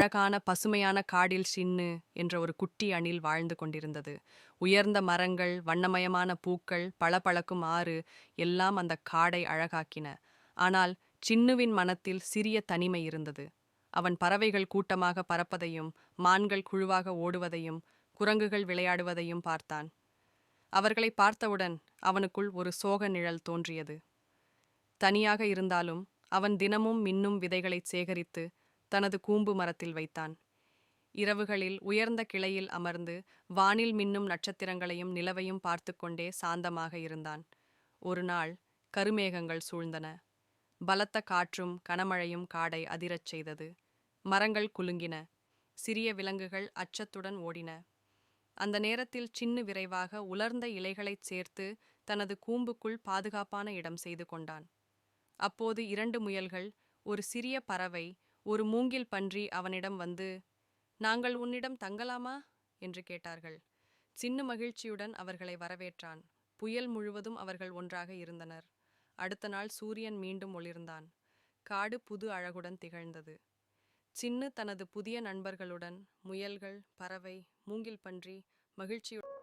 அழகான பசுமையான காடில் சின்னு என்ற ஒரு குட்டி அணில் வாழ்ந்து கொண்டிருந்தது. உயர்ந்த மரங்கள், வண்ணமயமான பூக்கள், பளபளக்கும் ஆறு எல்லாம் அந்த காடை அழகாக்கின. ஆனால் சின்னுவின் மனத்தில் சிறிய தனிமை இருந்தது. அவன் பறவைகள் கூட்டமாக பறப்பதையும், மான்கள் குழுவாக ஓடுவதையும், குரங்குகள் விளையாடுவதையும் பார்த்தான். அவர்களை பார்த்தவுடன் அவனுக்குள் ஒரு சோக நிழல் தோன்றியது. தனியாக இருந்தாலும் அவன் தினமும் மின்னும் விதைகளைச் சேகரித்து தனது கூம்பு மரத்தில் வைத்தான். இரவுகளில் உயர்ந்த கிளையில் அமர்ந்து வானில் மின்னும் நட்சத்திரங்களையும் நிலவையும் பார்த்து கொண்டே சாந்தமாக இருந்தான். ஒரு நாள் கருமேகங்கள் சூழ்ந்தன. பலத்த காற்றும் கனமழையும் காடை அதிரச் செய்தது. மரங்கள் குலுங்கின. சிறிய விலங்குகள் அச்சத்துடன் ஓடின. அந்த நேரத்தில் சின்னு விரைவாக உலர்ந்த இலைகளைச் சேர்த்து தனது கூம்புக்குள் பாதுகாப்பான இடம் செய்து கொண்டான். அப்போது 2 முயல்கள், ஒரு சிறிய பறவை, ஒரு மூங்கில் பன்றி அவனிடம் வந்து, "நாங்கள் உன்னிடம் தங்கலாமா?" என்று கேட்டார்கள். சின்னு மகிழ்ச்சியுடன் அவர்களை வரவேற்றான். புயல் முழுவதும் அவர்கள் ஒன்றாக இருந்தனர். அடுத்த நாள் சூரியன் மீண்டும் ஒளிர்ந்தான். காடு புது அழகுடன் திகழ்ந்தது. சின்னு தனது புதிய நண்பர்களுடன், முயல்கள், பறவை, மூங்கில் பன்றி, மகிழ்ச்சியுடன்